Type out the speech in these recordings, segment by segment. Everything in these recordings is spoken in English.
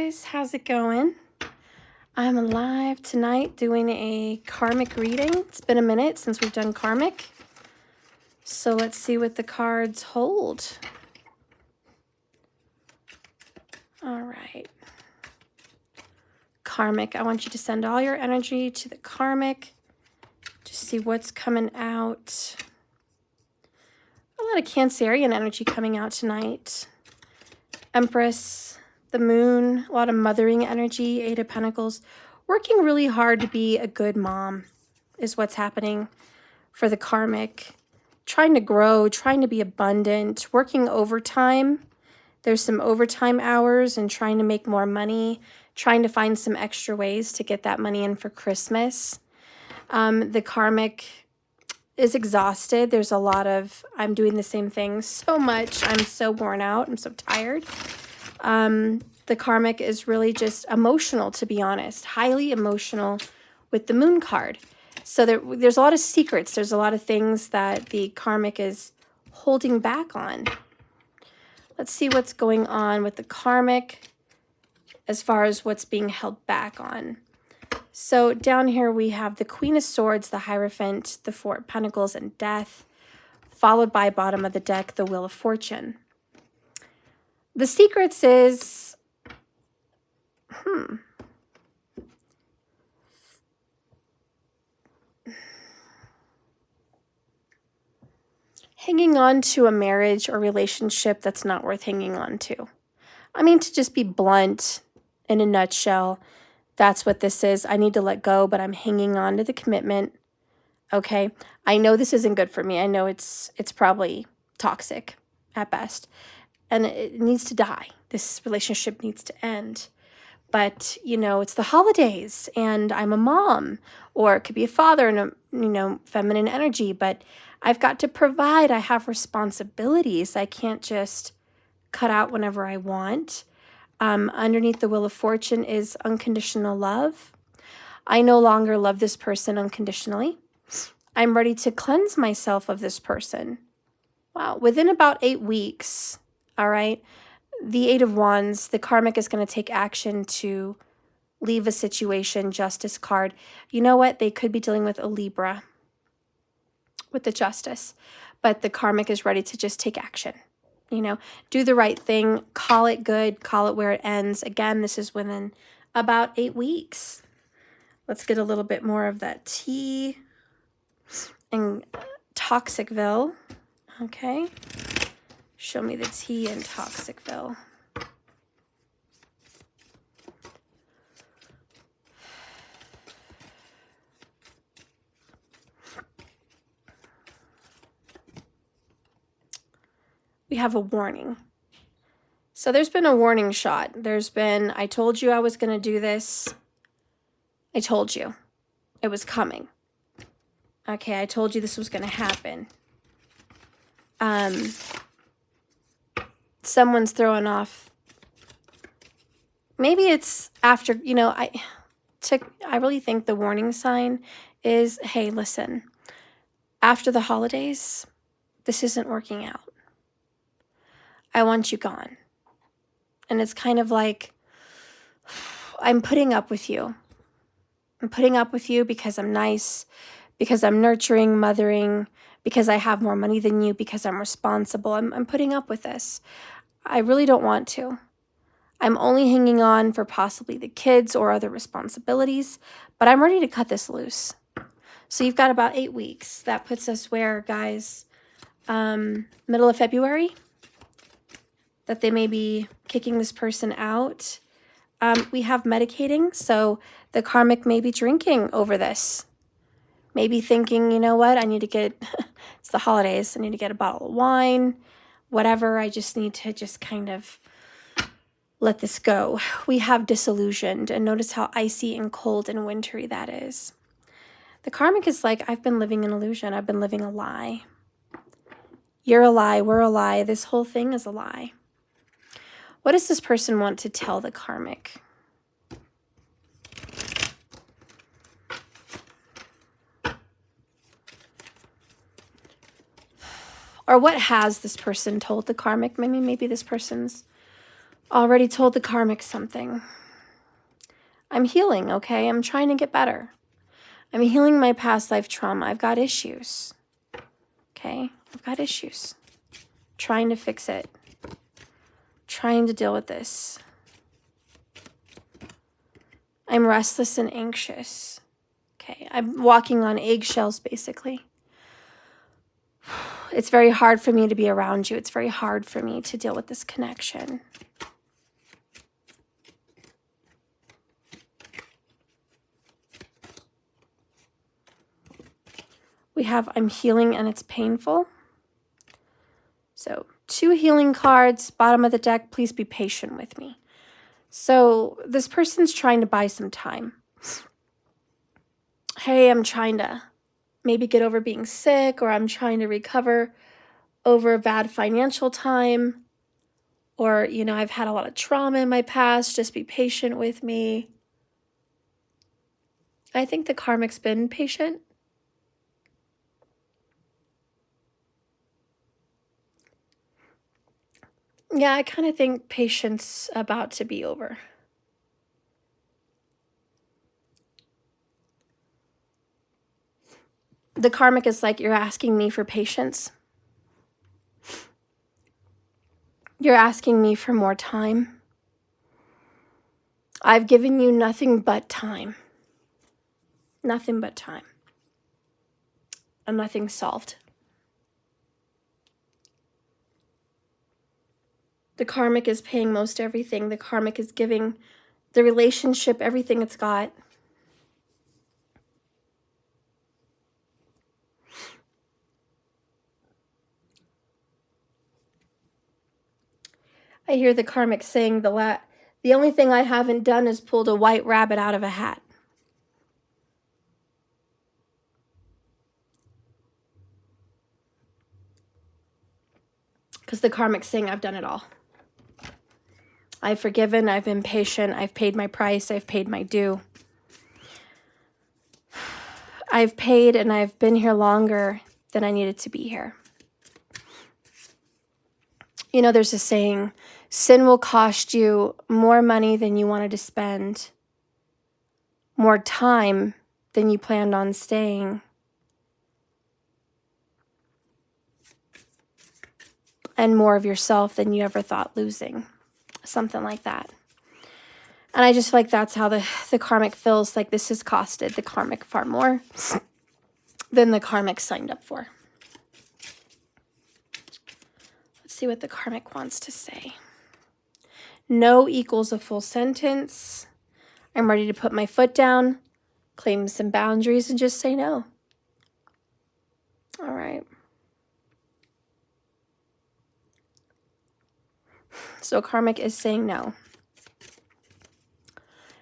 guys, how's it going? I'm live tonight doing a karmic reading. It's been a minute since we've done karmic. So let's see what the cards hold. All right. Karmic, I want you to send all your energy to the karmic. Just see what's coming out. A lot of Cancerian energy coming out tonight. Empress, the moon, a lot of mothering energy, Eight of Pentacles. Working really hard to be a good mom is what's happening for the karmic. Trying to grow, trying to be abundant, working overtime. There's some overtime hours and trying to make more money, trying to find some extra ways to get that money in for Christmas. The karmic is exhausted. There's a lot of, I'm doing the same thing so much. I'm so worn out. I'm so tired. The karmic is really just emotional, to be honest, highly emotional with the moon card. So there's a lot of secrets. There's a lot of things that the karmic is holding back on. Let's see what's going on with the karmic as far as what's being held back on. So down here we have the Queen of Swords, the Hierophant, the Four of Pentacles, and Death, followed by bottom of the deck, the Wheel of Fortune. The secrets is, hanging on to a marriage or relationship that's not worth hanging on to. I mean, to just be blunt, in a nutshell, that's what this is. I need to let go, but I'm hanging on to the commitment. Okay, I know this isn't good for me. I know it's probably toxic at best, and it needs to die. This relationship needs to end. But, you know, it's the holidays, and I'm a mom, or it could be a father and a, you know, feminine energy, but I've got to provide. I have responsibilities. I can't just cut out whenever I want. Underneath the Wheel of Fortune is unconditional love. I no longer love this person unconditionally. I'm ready to cleanse myself of this person. Wow, within about 8 weeks, all right, the Eight of Wands, the karmic is going to take action to leave a situation, Justice card. You know what? They could be dealing with a Libra with the Justice, but the karmic is ready to just take action. You know, do the right thing, call it good, call it where it ends. Again, this is within about 8 weeks. Let's get a little bit more of that tea in Toxicville. Okay. Show me the tea in Toxicville. We have a warning. So there's been a warning shot. There's been, I told you I was going to do this. I told you it was coming. Okay, I told you this was going to happen. Someone's throwing off. Maybe it's after, you know, I really think the warning sign is, hey, listen, after the holidays, this isn't working out. I want you gone. And it's kind of like, I'm putting up with you. I'm putting up with you because I'm nice, because I'm nurturing, mothering, because I have more money than you, because I'm responsible. I'm putting up with this. I really don't want to. I'm only hanging on for possibly the kids or other responsibilities, but I'm ready to cut this loose. So you've got about 8 weeks. That puts us where, guys? Middle of February? That they may be kicking this person out. We have medicating, so the karmic may be drinking over this. Maybe thinking, you know what, I need to get, it's the holidays, I need to get a bottle of wine, whatever, I just need to just kind of let this go. We have disillusioned, and notice how icy and cold and wintry that is. The karmic is like, I've been living an illusion, I've been living a lie. You're a lie, we're a lie, this whole thing is a lie. What does this person want to tell the karmic? Or what has this person told the karmic? Maybe this person's Already told the karmic something. I'm healing, okay? I'm trying to get better. I'm healing my past life trauma. I've got issues. Okay? I've got issues. Trying to fix it. Trying to deal with this. I'm restless and anxious. Okay? I'm walking on eggshells, basically. It's very hard for me to be around you. It's very hard for me to deal with this connection. We have I'm healing and it's painful. So 2 healing cards, bottom of the deck, please be patient with me. So this person's trying to buy some time. Hey, I'm trying to maybe get over being sick, or I'm trying to recover over a bad financial time, or, you know, I've had a lot of trauma in my past. Just be patient with me. I think the karmic's been patient. Yeah, I kind of think patience about to be over. The karmic is like, you're asking me for patience. You're asking me for more time. I've given you nothing but time. Nothing but time. And nothing solved. The karmic is paying most everything. The karmic is giving the relationship everything it's got. I hear the karmic saying the only thing I haven't done is pulled a white rabbit out of a hat. Because the karmic's saying I've done it all. I've forgiven, I've been patient, I've paid my price, I've paid my due. I've paid and I've been here longer than I needed to be here. You know, there's a saying, sin will cost you more money than you wanted to spend, more time than you planned on staying, and more of yourself than you ever thought losing. Something like that. And I just feel like that's how the karmic feels, like this has costed the karmic far more than the karmic signed up for. Let's see what the karmic wants to say. No equals a full sentence. I'm ready to put my foot down, claim some boundaries, and just say no. All right. So karmic is saying no.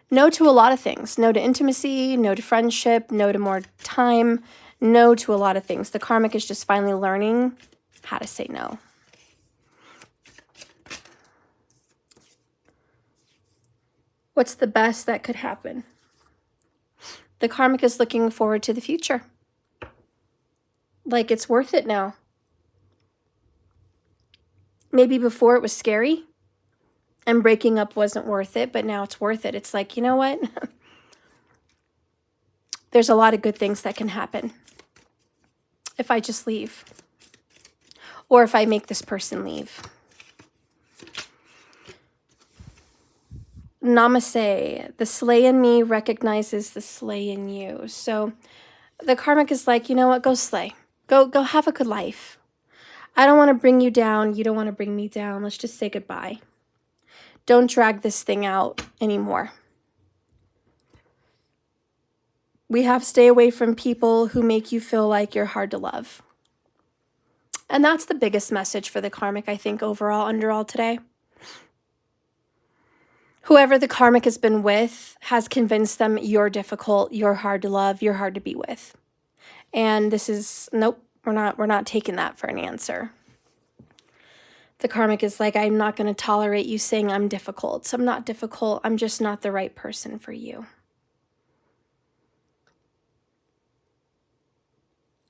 No to a lot of things. No to intimacy, no to friendship, no to more time, no to a lot of things. The karmic is just finally learning how to say no. What's the best that could happen? The karmic is looking forward to the future. Like it's worth it now. Maybe before it was scary and breaking up wasn't worth it, but now it's worth it. It's like, you know what? There's a lot of good things that can happen if I just leave, or if I make this person leave. Namaste. The slay in me recognizes the slay in you. So the karmic is like, you know what? Go slay. Go have a good life. I don't want to bring you down. You don't want to bring me down. Let's just say goodbye. Don't drag this thing out anymore. We have to stay away from people who make you feel like you're hard to love. And that's the biggest message for the karmic, I think, overall, underall today. Whoever the karmic has been with has convinced them you're difficult, you're hard to love, you're hard to be with. And this is, nope, we're not taking that for an answer. The karmic is like, I'm not going to tolerate you saying I'm difficult. So I'm not difficult. I'm just not the right person for you.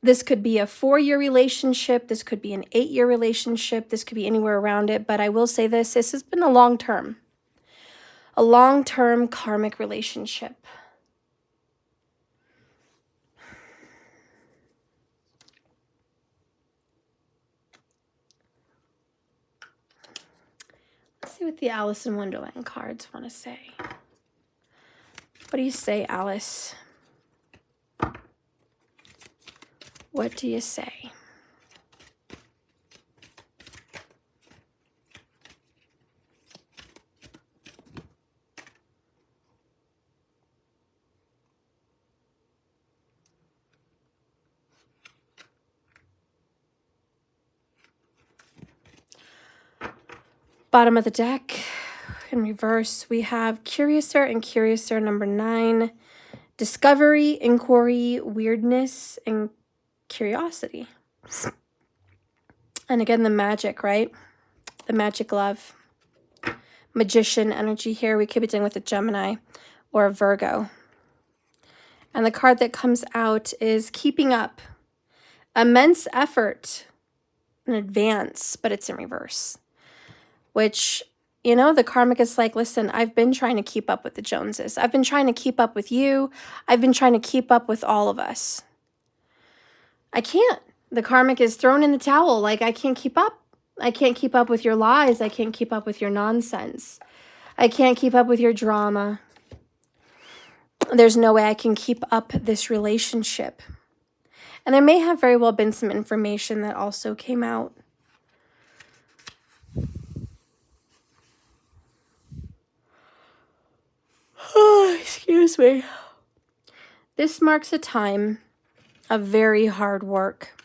This could be a 4-year relationship. This could be an 8-year relationship. This could be anywhere around it. But I will say this has been a long-term karmic relationship. Let's see what the Alice in Wonderland cards want to say. What do you say, Alice? What do you say? Bottom of the deck, in reverse, we have Curiouser and Curiouser number 9. Discovery, inquiry, weirdness, and curiosity. And again, the magic, right? The magic love. Magician energy here. We could be dealing with a Gemini or a Virgo. And the card that comes out is keeping up. Immense effort in advance, but it's in reverse. Which, you know, the karmic is like, listen, I've been trying to keep up with the Joneses. I've been trying to keep up with you. I've been trying to keep up with all of us. I can't. The karmic is thrown in the towel. Like, I can't keep up. I can't keep up with your lies. I can't keep up with your nonsense. I can't keep up with your drama. There's no way I can keep up this relationship. And there may have very well been some information that also came out. Oh, excuse me. This marks a time of very hard work.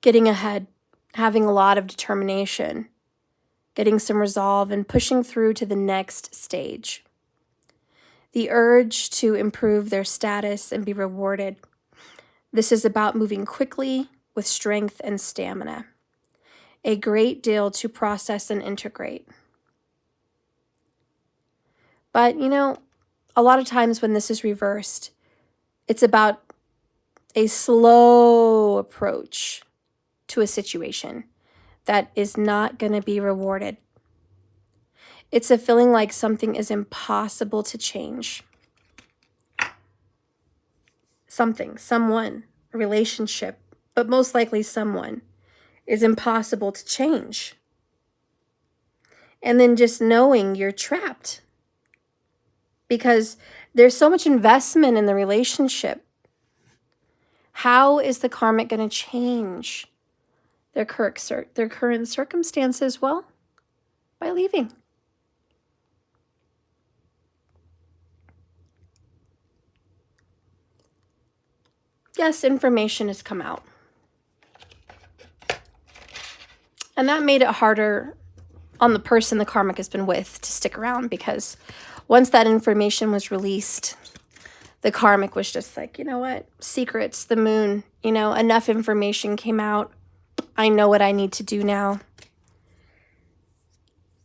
Getting ahead, having a lot of determination, getting some resolve, and pushing through to the next stage. The urge to improve their status and be rewarded. This is about moving quickly with strength and stamina. A great deal to process and integrate. But, you know, a lot of times when this is reversed, it's about a slow approach to a situation that is not going to be rewarded. It's a feeling like something is impossible to change. Something, someone, a relationship, but most likely someone is impossible to change. And then just knowing you're trapped because there's so much investment in the relationship. How is the karmic going to change their current circumstances? Well, by leaving. Yes, information has come out. And that made it harder on the person the karmic has been with to stick around, because once that information was released, the karmic was just like, you know what? Secrets, the moon, you know, enough information came out. I know what I need to do now.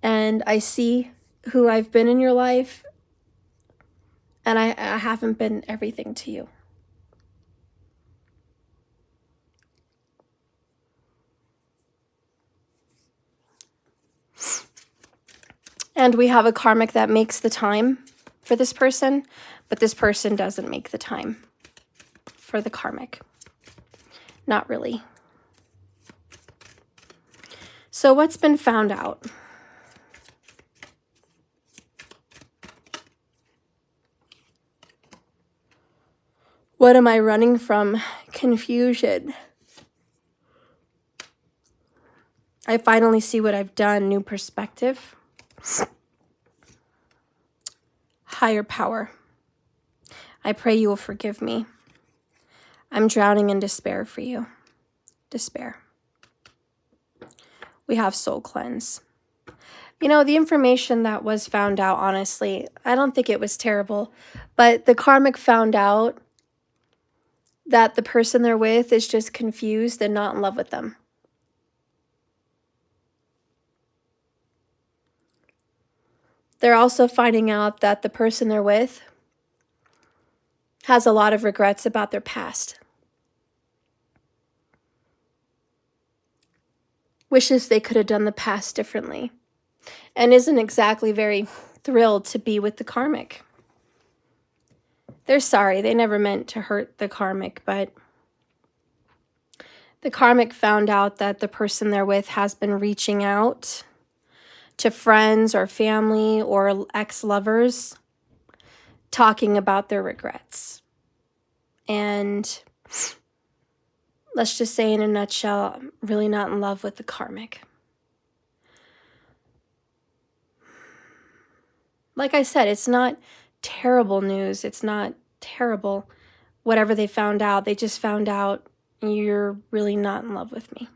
And I see who I've been in your life, and I haven't been everything to you. And we have a karmic that makes the time for this person, but this person doesn't make the time for the karmic. Not really. So what's been found out? What am I running from? Confusion. I finally see what I've done. New perspective. Higher power. I pray you will forgive me. I'm drowning in despair for you. Despair. We have soul cleanse. You know, the information that was found out, honestly, I don't think it was terrible, but the karmic found out that the person they're with is just confused and not in love with them. They're also finding out that the person they're with has a lot of regrets about their past. wishes they could have done the past differently, and isn't exactly very thrilled to be with the karmic. They're sorry. They never meant to hurt the karmic, but the karmic found out that the person they're with has been reaching out to friends or family or ex-lovers, talking about their regrets. And let's just say in a nutshell, I'm really not in love with the karmic. Like I said, it's not terrible news. It's not terrible. Whatever they found out, they just found out you're really not in love with me.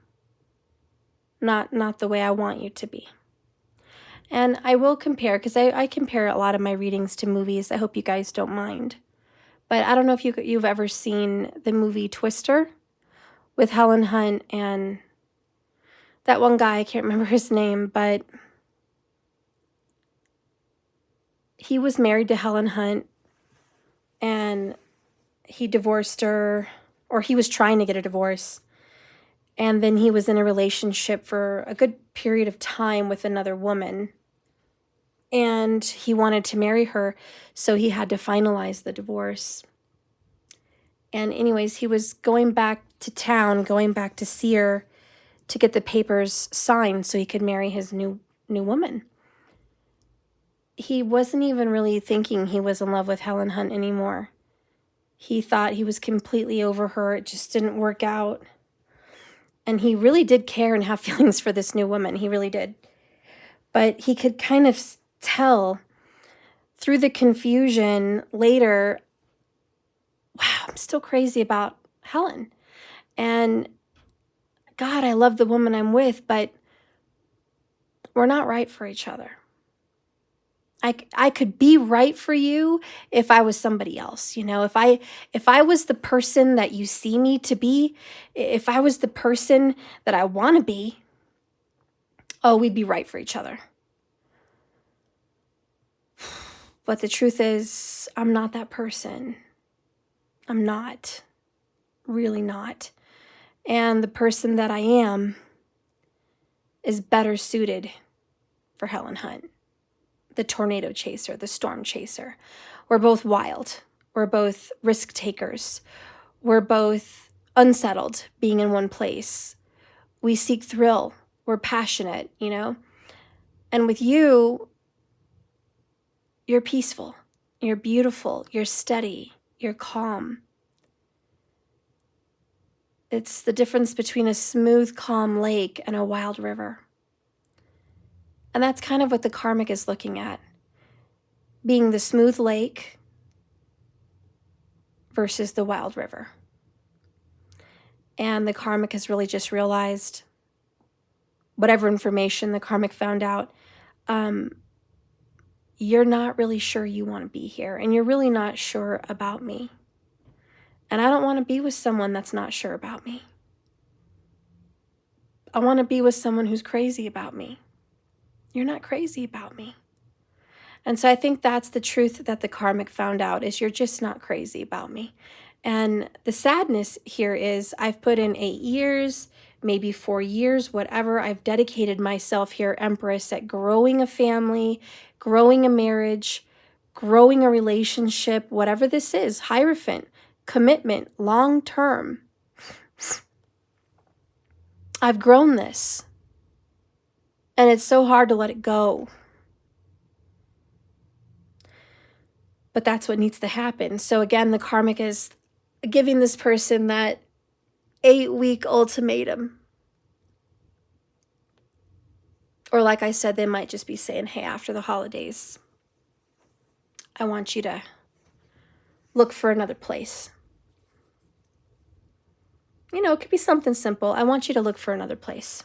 Not the way I want you to be. And I will compare, because I compare a lot of my readings to movies. I hope you guys don't mind. But I don't know if you've ever seen the movie Twister with Helen Hunt and that one guy, I can't remember his name, but he was married to Helen Hunt and he divorced her, or he was trying to get a divorce. And then he was in a relationship for a good period of time with another woman. And he wanted to marry her, so he had to finalize the divorce. And anyways, he was going back to town, going back to see her to get the papers signed so he could marry his new woman. He wasn't even really thinking he was in love with Helen Hunt anymore. He thought he was completely over her. It just didn't work out. And he really did care and have feelings for this new woman. He really did. But he could kind of tell through the confusion later, wow, I'm still crazy about Helen. And God, I love the woman I'm with, but we're not right for each other. I could be right for you if I was somebody else, you know, if I was the person that you see me to be, if I was the person that I want to be, oh, we'd be right for each other. But the truth is, I'm not that person. I'm not. Really not. And the person that I am is better suited for Helen Hunt. The tornado chaser, the storm chaser. We're both wild. We're both risk takers. We're both unsettled being in one place. We seek thrill. We're passionate, you know? And with you, you're peaceful. You're beautiful. You're steady. You're calm. It's the difference between a smooth, calm lake and a wild river. And that's kind of what the karmic is looking at. Being the smooth lake versus the wild river. And the karmic has really just realized whatever information the karmic found out, you're not really sure you want to be here. And you're really not sure about me. And I don't want to be with someone that's not sure about me. I want to be with someone who's crazy about me. You're not crazy about me. And so I think that's the truth that the karmic found out, is you're just not crazy about me. And the sadness here is I've put in 8 years, maybe 4 years, whatever. I've dedicated myself here, Empress, at growing a family, growing a marriage, growing a relationship, whatever this is, Hierophant, commitment, long term. I've grown this. And it's so hard to let it go. But that's what needs to happen. So again, the karmic is giving this person that 8-week ultimatum. Or like I said, they might just be saying, hey, after the holidays, I want you to look for another place. You know, it could be something simple. I want you to look for another place.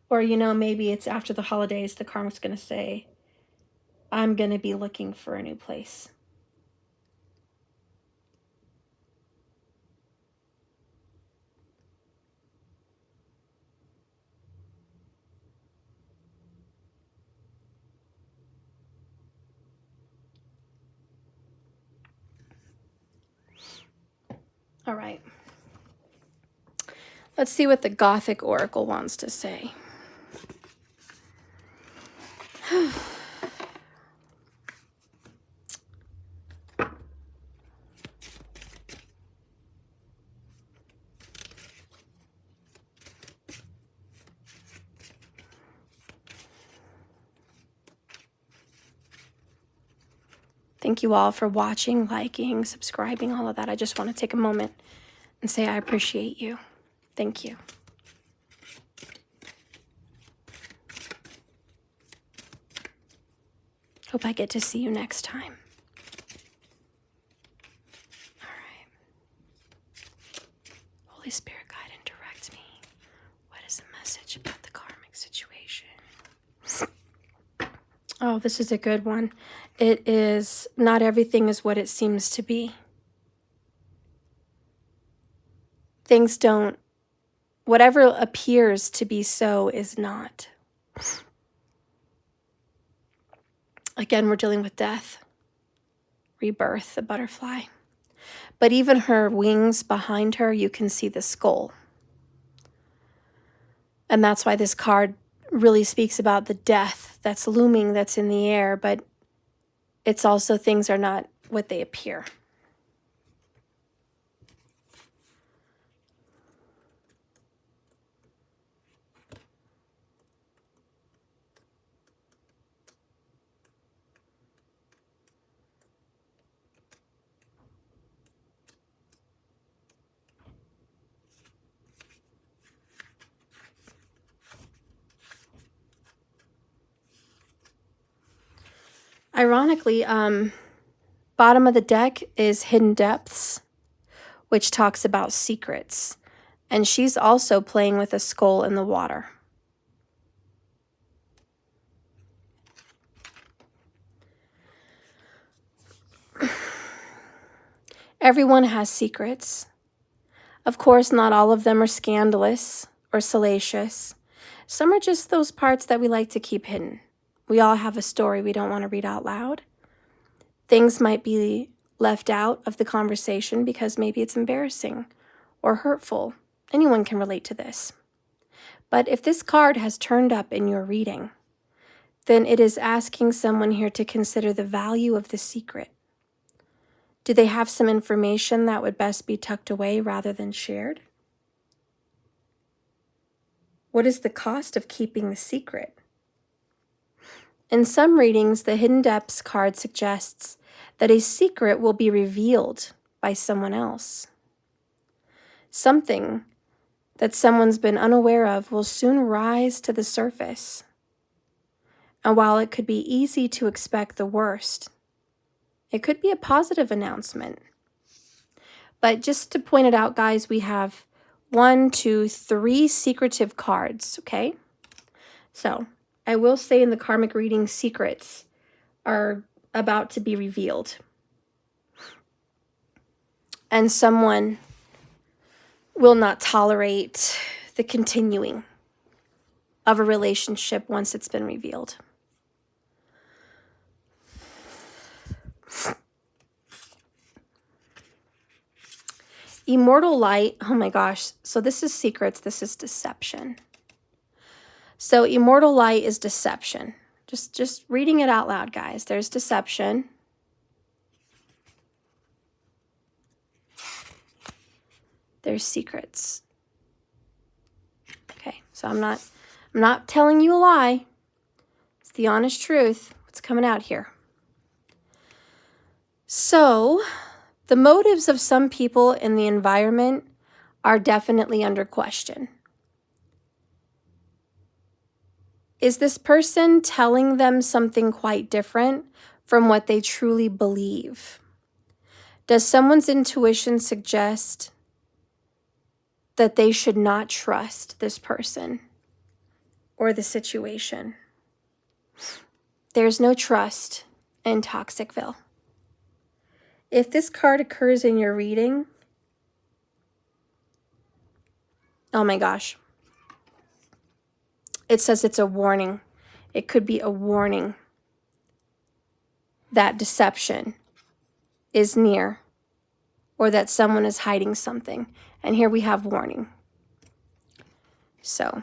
Or, you know, maybe it's after the holidays, the karmic's going to say, I'm going to be looking for a new place. All right. Let's see what the Gothic Oracle wants to say. Thank you all for watching, liking, subscribing, all of that. I just want to take a moment and say I appreciate you. Thank you. Hope I get to see you next time. All right. Holy Spirit, guide and direct me. What is the message about the karmic situation? Oh, this is a good one. It is, not everything is what it seems to be. Things don't, whatever appears to be so is not. Again, we're dealing with death, rebirth, the butterfly. But even her wings behind her, you can see the skull. And that's why this card really speaks about the death that's looming, that's in the air, but it's also things are not what they appear. Ironically, bottom of the deck is Hidden Depths, which talks about secrets. And she's also playing with a skull in the water. Everyone has secrets. Of course, not all of them are scandalous or salacious. Some are just those parts that we like to keep hidden. We all have a story we don't want to read out loud. Things might be left out of the conversation because maybe it's embarrassing or hurtful. Anyone can relate to this. But if this card has turned up in your reading, then it is asking someone here to consider the value of the secret. Do they have some information that would best be tucked away rather than shared? What is the cost of keeping the secret? In some readings, the Hidden Depths card suggests that a secret will be revealed by someone else. Something that someone's been unaware of will soon rise to the surface. And while it could be easy to expect the worst, it could be a positive announcement. But just to point it out, guys, we have 1, 2, 3 secretive cards, okay? So I will say in the karmic reading, secrets are about to be revealed. And someone will not tolerate the continuing of a relationship once it's been revealed. Immortal light, oh my gosh, so this is secrets, this is deception. So immortal light is deception. Just reading it out loud, guys. There's deception. There's secrets. Okay, so I'm not telling you a lie. It's the honest truth. What's coming out here? So, the motives of some people in the environment are definitely under question. Is this person telling them something quite different from what they truly believe? Does someone's intuition suggest that they should not trust this person or the situation? There's no trust in Toxicville. If this card occurs in your reading, oh my gosh. It says it's a warning. It could be a warning that deception is near or that someone is hiding something. And here we have warning. So,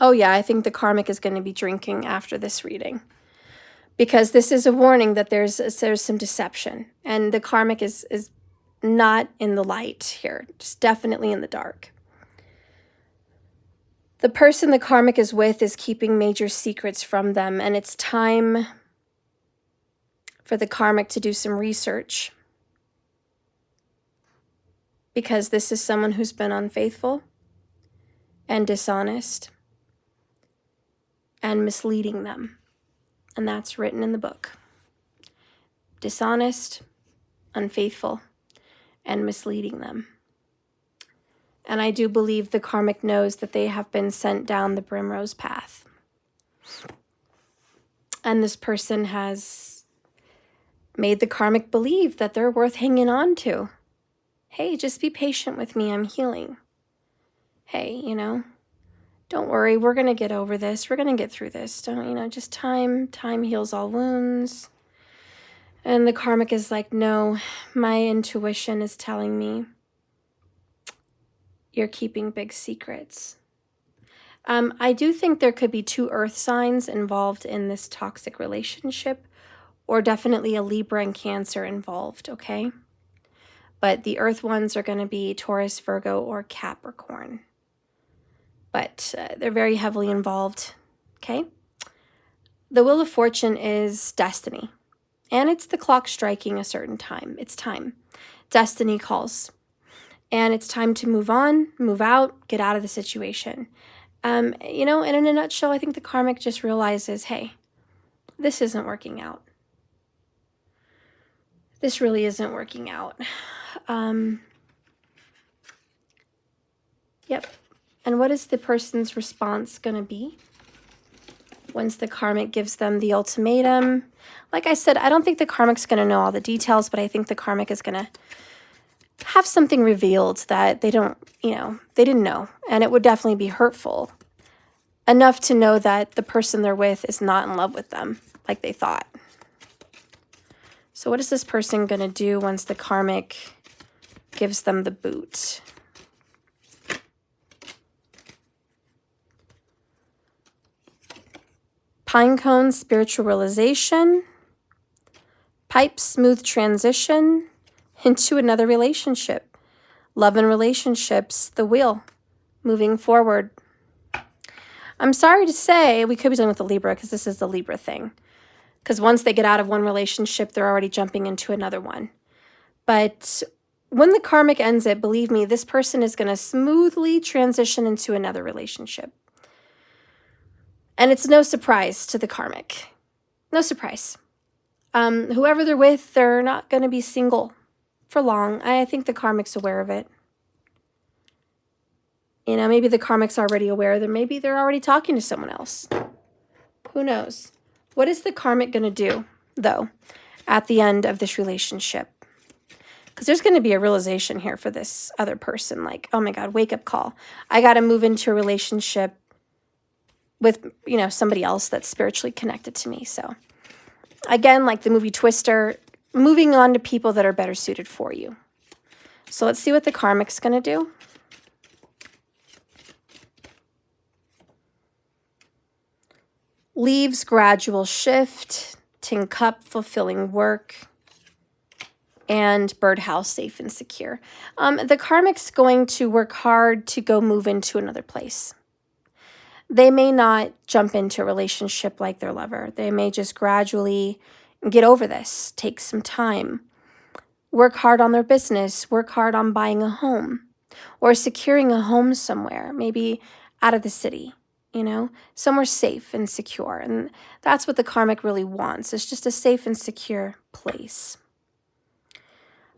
oh yeah, I think the karmic is going to be drinking after this reading, because this is a warning that there's some deception, and the karmic is not in the light here, just definitely in the dark. The person the karmic is with is keeping major secrets from them, and it's time for the karmic to do some research, because this is someone who's been unfaithful and dishonest and misleading them. And that's written in the book. Dishonest, unfaithful, and misleading them. And I do believe the karmic knows that they have been sent down the primrose path. And this person has made the karmic believe that they're worth hanging on to. Hey, just be patient with me, I'm healing. Hey, you know, don't worry, we're going to get over this. We're going to get through this. Don't, you know, just time heals all wounds. And the karmic is like, no, my intuition is telling me you're keeping big secrets. I do think there could be 2 earth signs involved in this toxic relationship, or definitely a Libra and Cancer involved, okay? But the earth ones are going to be Taurus, Virgo, or Capricorn. But they're very heavily involved, okay? The Wheel of Fortune is destiny. And it's the clock striking a certain time. It's time. Destiny calls. And it's time to move on, move out, get out of the situation. You know, and in a nutshell, I think the karmic just realizes, hey, this isn't working out. This really isn't working out. Yep. And what is the person's response going to be once the karmic gives them the ultimatum? Like I said, I don't think the karmic's going to know all the details, but I think the karmic is going to have something revealed that they don't, you know, they didn't know. And it would definitely be hurtful enough to know that the person they're with is not in love with them like they thought. So what is this person going to do once the karmic gives them the boot? Pine cone, spiritual realization. Pipe, smooth transition into another relationship. Love and relationships, the wheel, moving forward. I'm sorry to say, we could be dealing with the Libra because this is the Libra thing. Because once they get out of one relationship, they're already jumping into another one. But when the karmic ends it, believe me, this person is going to smoothly transition into another relationship. And it's no surprise to the karmic. No surprise. Whoever they're with, they're not going to be single for long. I think the karmic's aware of it. You know, maybe the karmic's already aware that maybe they're already talking to someone else. Who knows? What is the karmic going to do, though, at the end of this relationship? Because there's going to be a realization here for this other person. Like, oh my God, wake up call. I got to move into a relationship with, you know, somebody else that's spiritually connected to me. So again, like the movie Twister, moving on to people that are better suited for you. So let's see what the karmic's going to do. Leaves, gradual shift, tin cup, fulfilling work, and birdhouse, safe and secure. The karmic's going to work hard to go move into another place. They may not jump into a relationship like their lover. They may just gradually get over this, take some time, work hard on their business, work hard on buying a home or securing a home somewhere, maybe out of the city, you know, somewhere safe and secure. And that's what the karmic really wants. It's just a safe and secure place.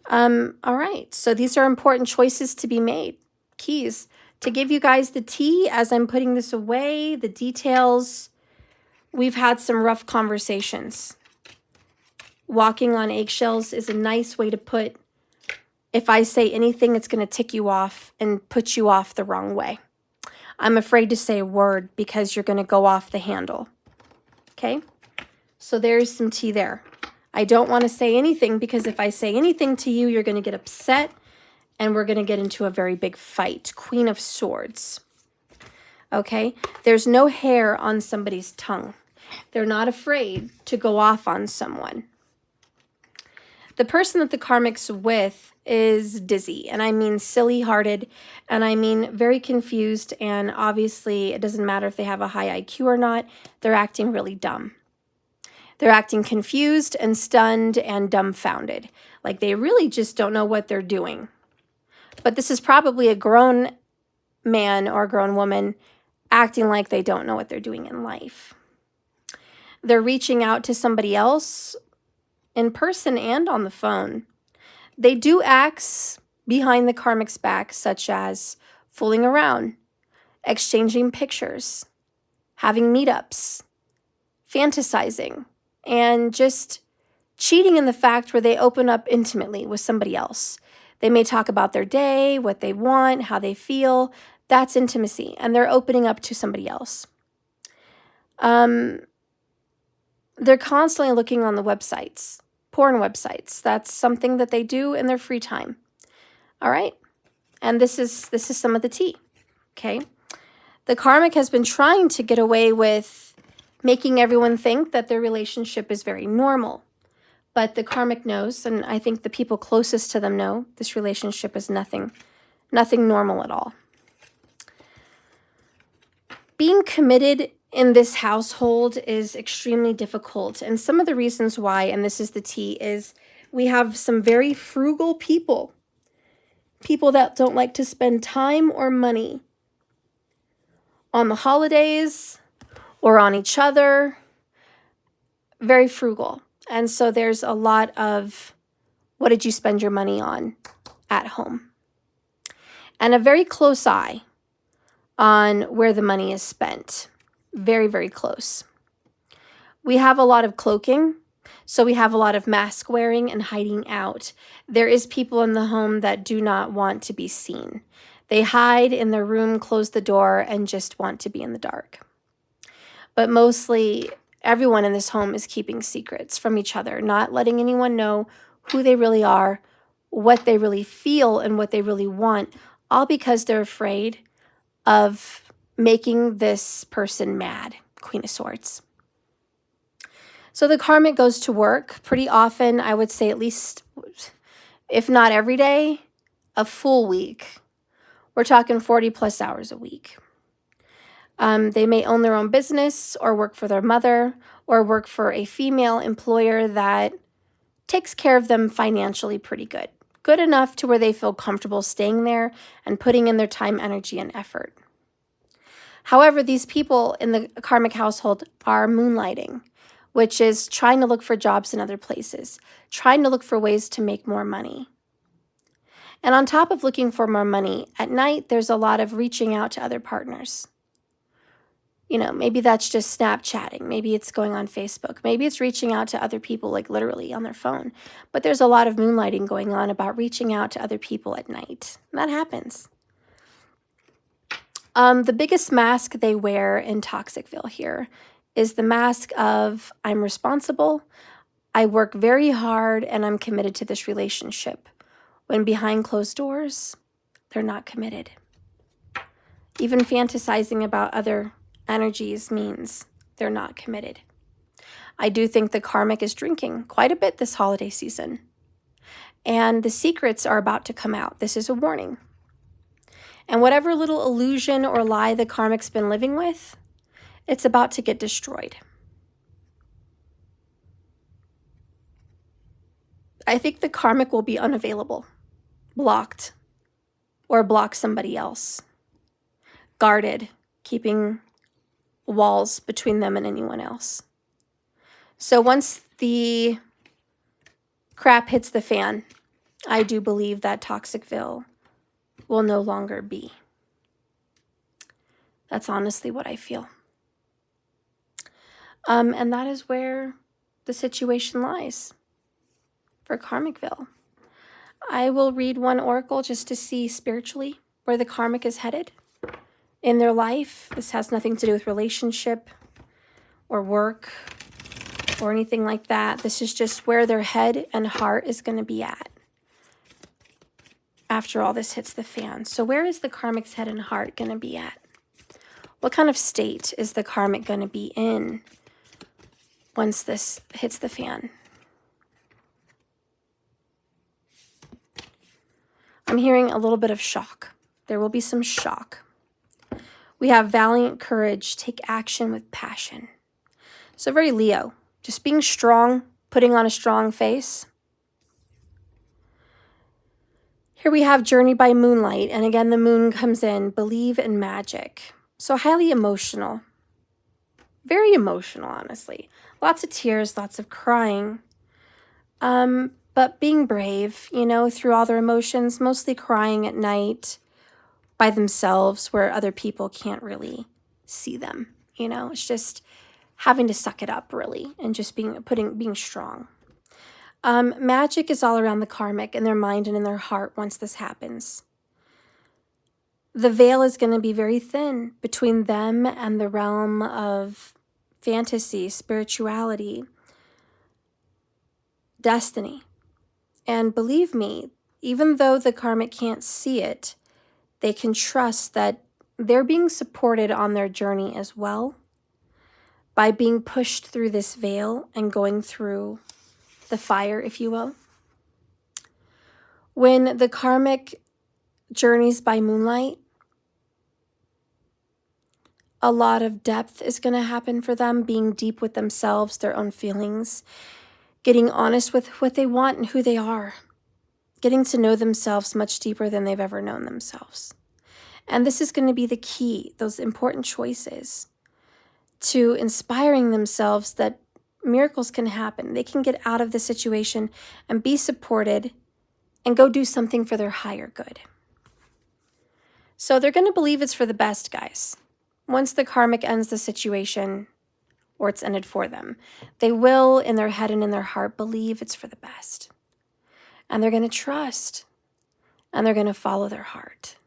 All right. So these are important choices to be made. Keys. To give you guys the tea as I'm putting this away, the details, we've had some rough conversations. Walking on eggshells is a nice way to put, if I say anything, it's going to tick you off and put you off the wrong way. I'm afraid to say a word because you're going to go off the handle. Okay? So there's some tea there. I don't want to say anything because if I say anything to you, you're going to get upset and we're going to get into a very big fight. Queen of Swords. Okay? There's no hair on somebody's tongue. They're not afraid to go off on someone. The person that the karmic's with is dizzy, and I mean silly-hearted, and I mean very confused, and obviously it doesn't matter if they have a high IQ or not, they're acting really dumb. They're acting confused and stunned and dumbfounded, like they really just don't know what they're doing. But this is probably a grown man or grown woman acting like they don't know what they're doing in life. They're reaching out to somebody else in person and on the phone. They do acts behind the karmic's back, such as fooling around, exchanging pictures, having meetups, fantasizing, and just cheating in the fact where they open up intimately with somebody else. They may talk about their day, what they want, how they feel. That's intimacy, and they're opening up to somebody else. They're constantly looking on the websites, porn websites. That's something that they do in their free time. All right? And this is some of the tea, okay? The karmic has been trying to get away with making everyone think that their relationship is very normal. But the karmic knows, and I think the people closest to them know, this relationship is nothing normal at all. Being committed in this household is extremely difficult. And some of the reasons why, and this is the tea, is we have some very frugal people. People that don't like to spend time or money on the holidays or on each other. Very frugal. And so there's a lot of, what did you spend your money on at home? And a very close eye on where the money is spent. Very, very close. We have a lot of cloaking, so we have a lot of mask wearing and hiding out. There is people in the home that do not want to be seen. They hide in their room, close the door, and just want to be in the dark. But mostly, everyone in this home is keeping secrets from each other, not letting anyone know who they really are, what they really feel, and what they really want, all because they're afraid of making this person mad. Queen of Swords. So the karmic goes to work pretty often. I would say at least, if not every day, a full week. We're talking 40 plus hours a week. They may own their own business or work for their mother or work for a female employer that takes care of them financially pretty good. Good enough to where they feel comfortable staying there and putting in their time, energy, and effort. However, these people in the karmic household are moonlighting, which is trying to look for jobs in other places, trying to look for ways to make more money. And on top of looking for more money, at night, there's a lot of reaching out to other partners. You know, maybe that's just Snapchatting. Maybe it's going on Facebook. Maybe it's reaching out to other people, like literally on their phone. But there's a lot of moonlighting going on about reaching out to other people at night. And that happens. The biggest mask they wear in Toxicville here is the mask of, I'm responsible, I work very hard, and I'm committed to this relationship. When behind closed doors, they're not committed. Even fantasizing about other energies means they're not committed. I do think the karmic is drinking quite a bit this holiday season. And the secrets are about to come out. This is a warning. And whatever little illusion or lie the karmic's been living with, it's about to get destroyed. I think the karmic will be unavailable, blocked, or block somebody else. Guarded, keeping walls between them and anyone else. So once the crap hits the fan, I do believe that Toxicville will no longer be. That's honestly what I feel. And that is where the situation lies for Karmicville. I will read one oracle just to see spiritually where the karmic is headed in their life. This has nothing to do with relationship or work or anything like that. This is just where their head and heart is going to be at after all this hits the fan. So where is the karmic's head and heart going to be at? What kind of state is the karmic going to be in once this hits the fan? I'm hearing a little bit of shock. There will be some shock. We have valiant courage, take action with passion. So very Leo, just being strong, putting on a strong face. Here we have journey by moonlight. And again, the moon comes in, believe in magic. So highly emotional, very emotional, honestly. Lots of tears, lots of crying. But being brave, you know, through all their emotions, mostly crying at night by themselves where other people can't really see them. You know, it's just having to suck it up, really, and just being strong. Magic is all around the karmic in their mind and in their heart once this happens. The veil is going to be very thin between them and the realm of fantasy, spirituality, destiny. And believe me, even though the karmic can't see it, they can trust that they're being supported on their journey as well by being pushed through this veil and going through the fire, if you will. When the karmic journeys by moonlight, a lot of depth is going to happen for them, being deep with themselves, their own feelings, getting honest with what they want and who they are, getting to know themselves much deeper than they've ever known themselves. And this is going to be the key, those important choices to inspiring themselves that miracles can happen. They can get out of the situation and be supported and go do something for their higher good. So they're going to believe it's for the best, guys. Once the karmic ends the situation, or it's ended for them, they will, in their head and in their heart, believe it's for the best. And they're going to trust, and they're going to follow their heart.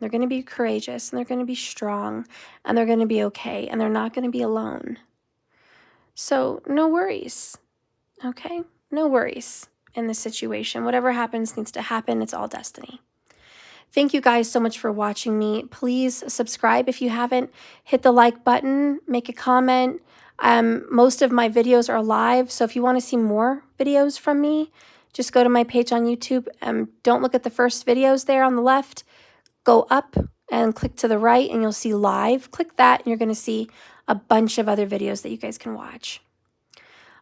They're going to be courageous, and they're going to be strong, and they're going to be okay, and they're not going to be alone. So no worries, okay? No worries in this situation. Whatever happens needs to happen. It's all destiny. Thank you guys so much for watching me. Please subscribe if you haven't. Hit the like button, make a comment. Most of my videos are live, so if you want to see more videos from me, just go to my page on YouTube. Don't look at the first videos there on the left. Go up and click to the right and you'll see live. Click that and you're going to see a bunch of other videos that you guys can watch.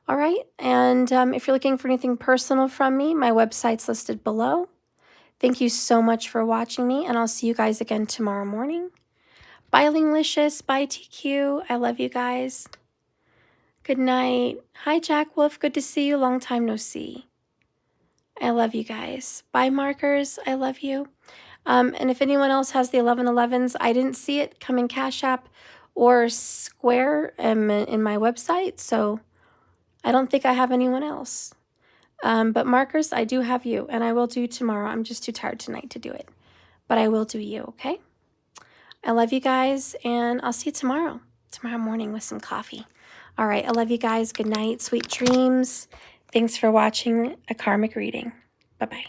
All right, and if you're looking for anything personal from me, my website's listed below. Thank you so much for watching me, and I'll see you guys again tomorrow morning. Bye, Linglicious. Bye, TQ. I love you guys. Good night. Hi, Jack Wolf. Good to see you. Long time no see. I love you guys. Bye, Markers. I love you. And if anyone else has the 1111s, I didn't see it come in Cash App or Square in my website, so I don't think I have anyone else. But Markers, I do have you, and I will do tomorrow. I'm just too tired tonight to do it, but I will do you, okay? I love you guys, and I'll see you tomorrow morning with some coffee. All right, I love you guys. Good night, sweet dreams. Thanks for watching a karmic reading. Bye-bye.